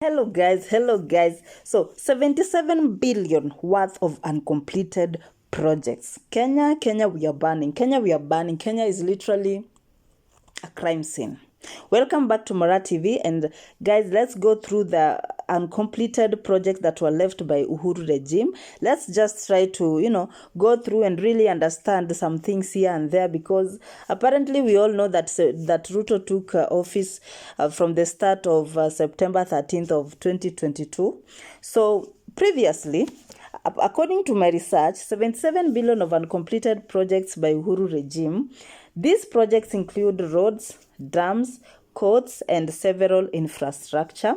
Hello guys. So 77 billion worth of uncompleted projects. Kenya, we are burning. Kenya is literally a crime scene. Welcome back to Morara TV, and guys, let's go through the uncompleted projects that were left by Uhuru regime. Let's just try to, go through and really understand some things here and there, because apparently we all know that that Ruto took office from the start of September 13th of 2022. So previously, according to my research, 77 billion of uncompleted projects by Uhuru regime. These projects include roads, dams, courts, and several infrastructure.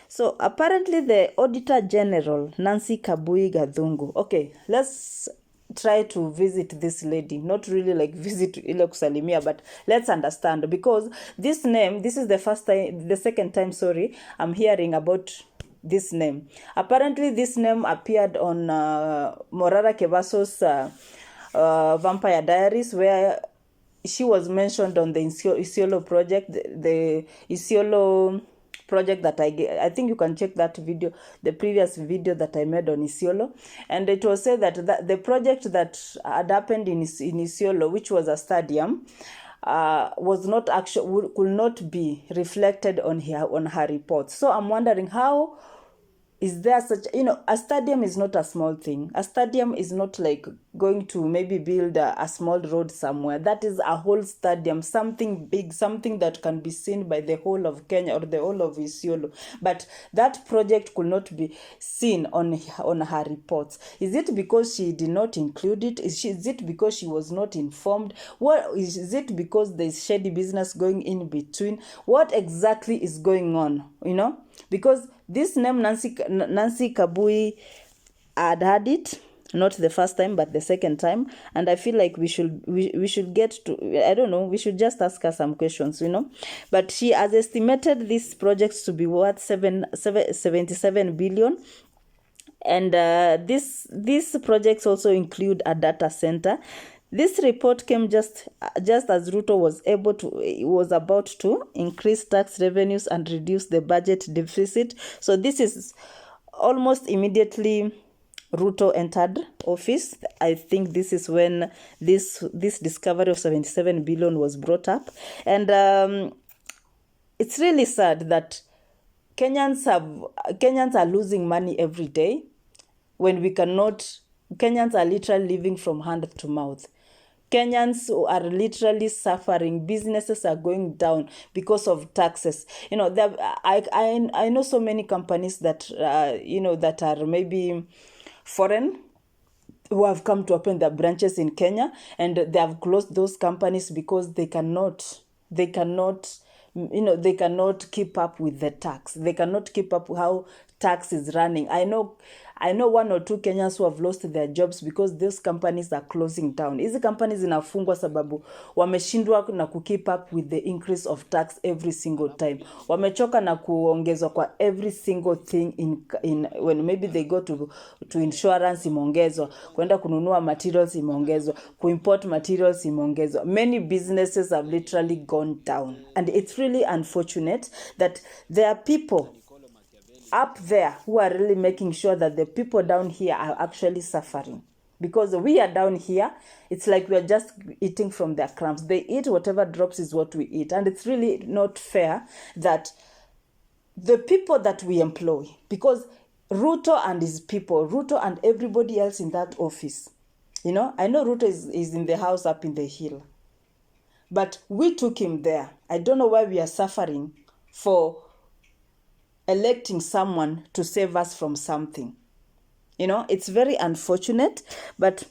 So apparently the Auditor General, Nancy Kabui Gathungu. Okay, let's try to visit this lady. Not really like visit ile kusalimia, but let's understand, because this name, this is the second time, I'm hearing about this name. Apparently this name appeared on Morara Kebaso's Vampire Diaries, where she was mentioned on the Isiolo project, the Isiolo project that I think you can check that video, the previous video that I made on Isiolo, and it was said that the project that had happened in Isiolo, which was a stadium, was not actually, could not be reflected on her report. So I'm wondering, how is there such, a stadium is not a small thing. A stadium is not like going to maybe build a small road somewhere. That is a whole stadium, something big, something that can be seen by the whole of Kenya or the whole of Isiolo. But that project could not be seen on her reports. Is it because she did not include it? Is it because she was not informed? What is it, because there's shady business going in between? What exactly is going on, Because this name Nancy Kabui had it, not the first time but the second time, and I feel like we should get to, I don't know, we should just ask her some questions, But she has estimated these projects to be worth 77 billion. And these projects also include a data center. This report came just as Ruto was about to increase tax revenues and reduce the budget deficit. So this is almost immediately Ruto entered office. I think this is when this discovery of 77 billion was brought up, and it's really sad that Kenyans are losing money every day, when we cannot. Kenyans are literally living from hand to mouth. Kenyans are literally suffering. Businesses are going down because of taxes. I know so many companies that that are maybe foreign, who have come to open their branches in Kenya, and they have closed those companies because they cannot keep up with the tax. They cannot keep up how tax is running. I know one or two Kenyans who have lost their jobs because those companies are closing down. Hizi companies zinafungwa sababu wameshindwa na keep up with the increase of tax every single time. Wamechoka na kuongezwa kwa every single thing in when maybe they go to insurance, imeongezwa, kwenda kununua materials imeongezwa, kuimport materials imeongezwa. Many businesses have literally gone down, and it's really unfortunate that there are people up there who are really making sure that the people down here are actually suffering. Because we are down here, it's like we are just eating from their crumbs. They eat whatever drops is what we eat. And it's really not fair that the people that we employ, because Ruto and his people, Ruto and everybody else in that office, I know Ruto is in the house up in the hill, but we took him there. I don't know why we are suffering for electing someone to save us from something. It's very unfortunate, but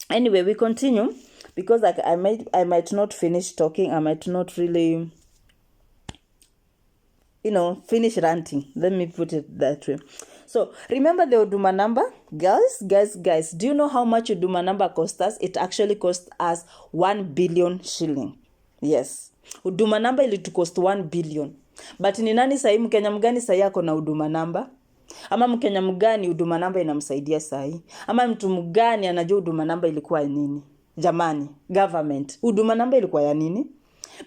anyway, we continue, because I might not finish talking. I might not really finish ranting. Let me put it that way. So remember the Huduma number, guys. Do you know how much Huduma number cost us? It actually cost us 1 billion shilling. Yes, Huduma number cost 1 billion. But ni nani sahi, Mkenya mgani sahi yako na Huduma namba? Ama Mkenya mgani Huduma namba inamsaidia sahi? Ama mtu mgani anajua Huduma namba ilikuwa nini? Jamani, government, Huduma namba ilikuwa ya nini?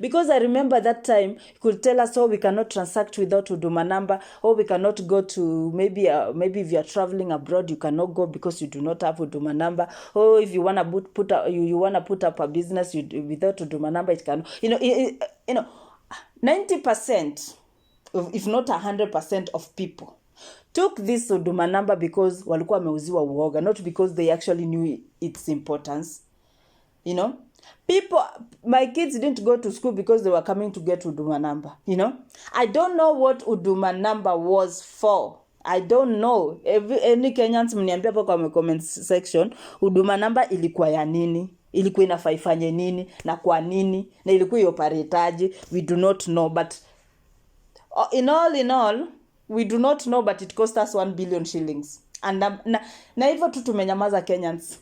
Because I remember that time, you could tell us, oh, we cannot transact without Huduma number, or we cannot go to, maybe if you are traveling abroad, you cannot go because you do not have Huduma number. Or if you want to put up a business without Huduma number, it can, 90%, if not 100% of people took this Huduma number because walikuwa wameuziwa uoga, not because they actually knew its importance. My kids didn't go to school because they were coming to get Huduma number. I don't know what Huduma number was for. I don't know. Any Kenyans mniambia hapo kwa comment section, Huduma number ilikuwa ya nini? Ilikuwa inafaifanye nini? Na kwa nini? Na ilikuwa ioperataje? We do not know, but in all, we do not know, but it cost us 1 billion shillings. And na hivyo tu tumenyamaza Kenyans.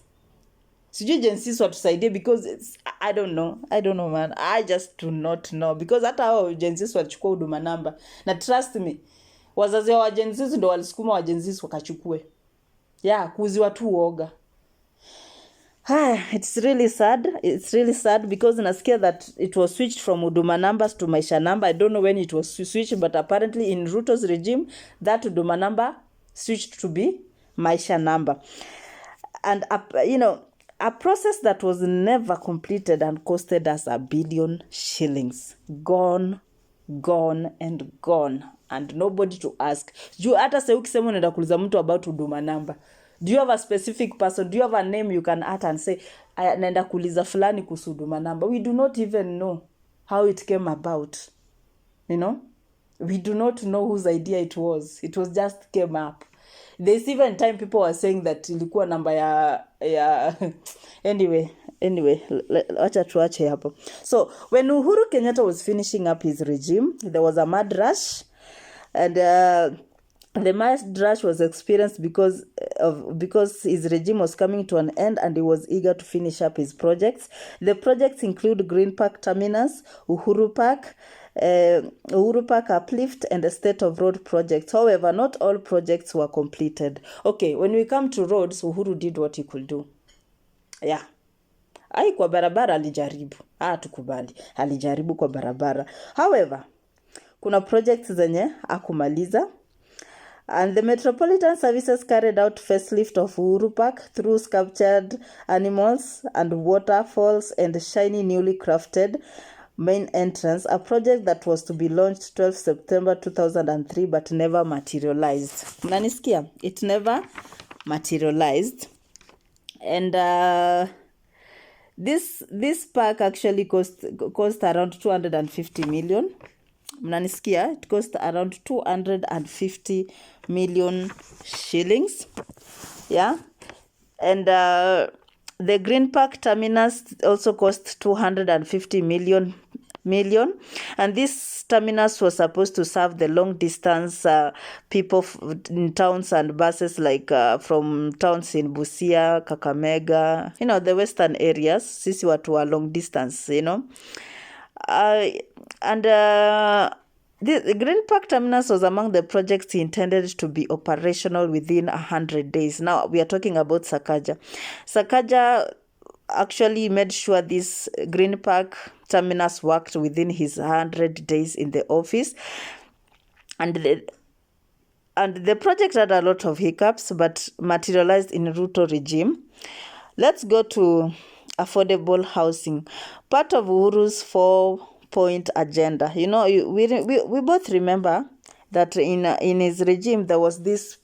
Sijui agencies watusaidie because I don't know man. I just do not know because hata hao agencies walichukua Huduma number. Na trust me, wazazi wa agencies ndio walisukuma agencies wakachukue. Kuuziwa tu uoga. It's really sad because nasikia that it was switched from Huduma numbers to Maisha number. I don't know when it was switched, but apparently in Ruto's regime, that Huduma number switched to be Maisha number. And a process that was never completed and costed us 1 billion shillings. Gone and gone. And nobody to ask. Hata sasa ukisema unaenda kuuliza mtu about Huduma number, do you have a specific person? Do you have a name you can add and say, naenda kuuliza fulani kuhusu Huduma number? We do not even know how it came about. We do not know whose idea it was. It was just came up. There's even time people were saying that ilikuwa namba ya anyway, acha tuache hapo. So when Uhuru Kenyatta was finishing up his regime, there was a mad rush, and the mad rush was experienced because his regime was coming to an end and he was eager to finish up his projects. The projects include Green Park Terminus, Uhuru Park Uplift, and the State of Road projects. However, not all projects were completed. Okay, when we come to roads, Uhuru did what he could do. Kwa barabara alijaribu. Tukubali. Alijaribu kwa barabara. However, kuna projects zenye akumaliza. And the Metropolitan Services carried out facelift of Uhuru Park through sculptured animals and waterfalls and shiny newly crafted main entrance, a project that was to be launched 12 September 2003 but never materialized. Mnanisikia? It never materialized. And this park actually cost around 250 million. Mnanisikia? It cost around 250 million shillings. And the Green Park Terminus also cost 250 million. And this terminus was supposed to serve the long distance people in towns and buses, like from towns in Busia, Kakamega, the western areas. Sisi watu wa long distance, the Green Park Terminus was among the projects intended to be operational within 100 days. Now, we are talking about Sakaja. Sakaja actually made sure this Green Park Terminus worked within his 100 days in the office. And the project had a lot of hiccups, but materialized in Ruto regime. Let's go to affordable housing. Part of Uhuru's 4-point agenda. We both remember that in his regime there was this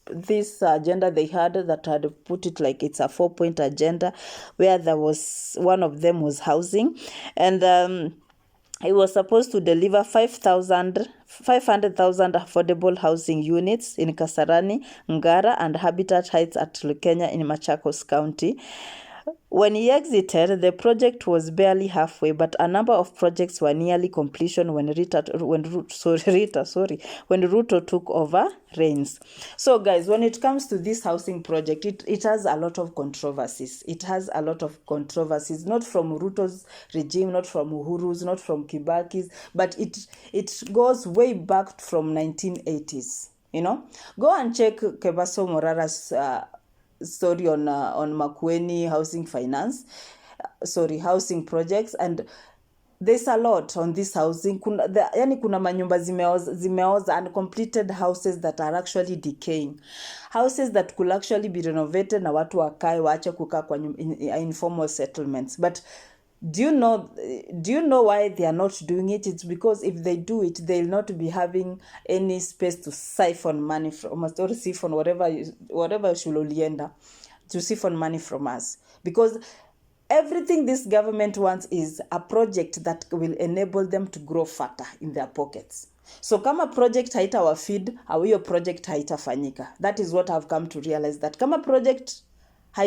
agenda they had that had put it like it's a 4-point agenda, where there was one of them was housing, and he was supposed to deliver 500,000 affordable housing units in Kasarani, Ngara, and Habitat Heights at Kenya in Machakos County. When he exited, the project was barely halfway, but a number of projects were nearly completion when Ruto took over reins. So guys, when it comes to this housing project, it has a lot of controversies. Not from Ruto's regime, not from Uhuru's, not from Kibaki's, but it goes way back from 1980s. Go and check Kebaso Morara's story on Makueni housing projects, and there's a lot on this housing. Kuna manyumba zimeoza uncompleted houses that are actually decaying, houses that could actually be renovated na watu wakae waache kukaa kwa informal settlements. But do you know why they are not doing it? It's because if they do it, they'll not be having any space to siphon money from us, or siphon whatever shulolienda to siphon money from us. Because everything this government wants is a project that will enable them to grow fatter in their pockets. So kama project haitawafeed, au hiyo project haitafanyika. That is what I've come to realize, that kama project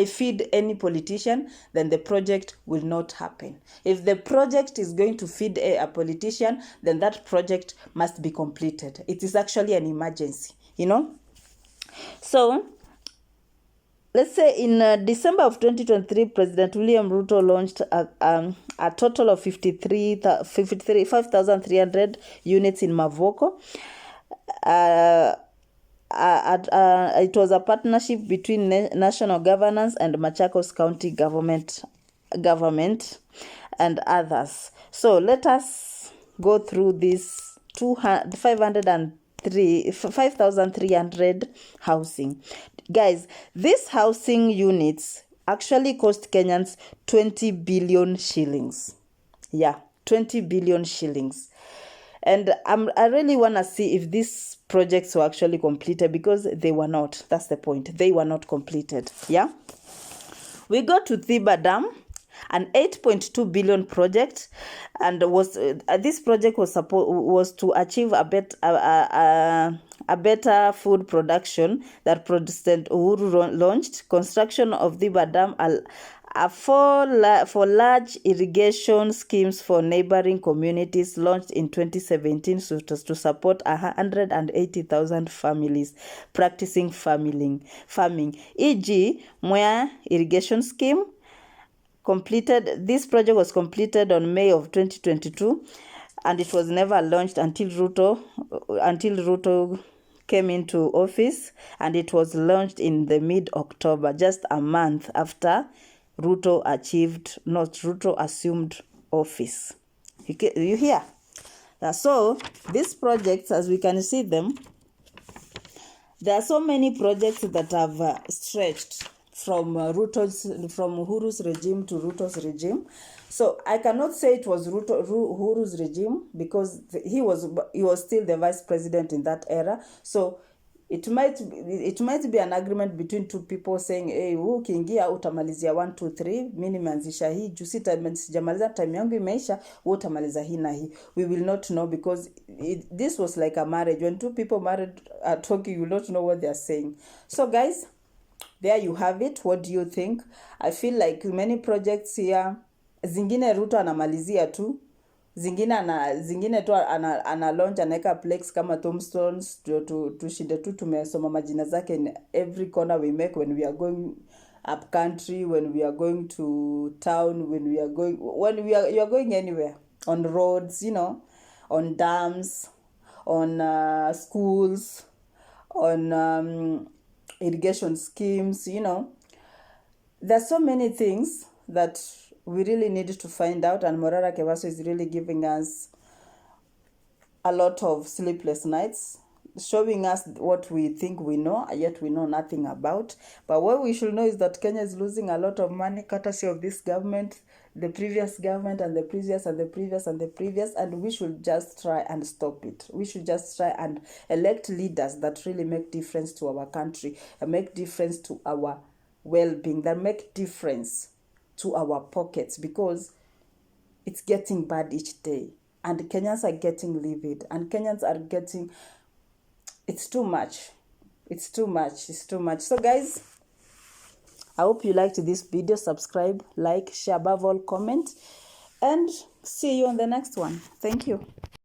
feed any politician, then the project will not happen. If the project is going to feed a politician, then that project must be completed. It is actually an emergency, So let's say in December of 2023, President William Ruto launched a total of 5,300 units in Mavoko. It was a partnership between national governance and Machakos County government and others. So let us go through this 5,300 housing. Guys, these housing units actually cost Kenyans 20 billion shillings. Yeah, 20 billion shillings. And I really want to see if these projects were actually completed, because they were not. That's the point. They were not completed. Yeah. We go to Thiba Dam, an 8.2 billion project, and this project was to achieve a better food production that President Uhuru launched. Construction of Thiba Dam for large irrigation schemes for neighboring communities launched in 2017 to support 180,000 families practicing farming. E.g., Wueh irrigation scheme completed. This project was completed on May of 2022, and it was never launched until Ruto came into office, and it was launched in the mid-October, just a month after Ruto assumed office. You hear? So these projects, as we can see them, there are so many projects that have stretched from Uhuru's regime to Ruto's regime. So I cannot say it was Uhuru's regime, because he was still the vice president in that era. So it might be an agreement between two people saying, hey, ukiingia utamalizia 1 2 3, mimi nimeanzisha hii, juu sijamaliza, time yangu imeisha, utamaliza hii na hii. We will not know, because this was like a marriage. When two people married are talking, you will not know what they are saying. So guys, there you have it. What do you think? I feel like many projects here, zingine Ruto anamalizia tu, zingine tu ana launch, anaweka plaques kama tombstones, tushinde tu tumesoma majina zake in every corner we make, when we are going up country, when we are going to town, you are going anywhere, on roads, on dams, on schools, on irrigation schemes. There's so many things that we really need to find out, and Morara Kebaso is really giving us a lot of sleepless nights, showing us what we think we know, yet we know nothing about. But what we should know is that Kenya is losing a lot of money courtesy of this government, the previous government, and the previous, and the previous, and the previous, and we should just try and stop it. We should just try and elect leaders that really make difference to our country, and make difference to our well-being, that make difference to our pockets, because it's getting bad each day, and Kenyans are getting livid, and Kenyans are getting, it's too much. So guys, I hope you liked this video. Subscribe, like, share, above all comment, and see you on the next one. Thank you.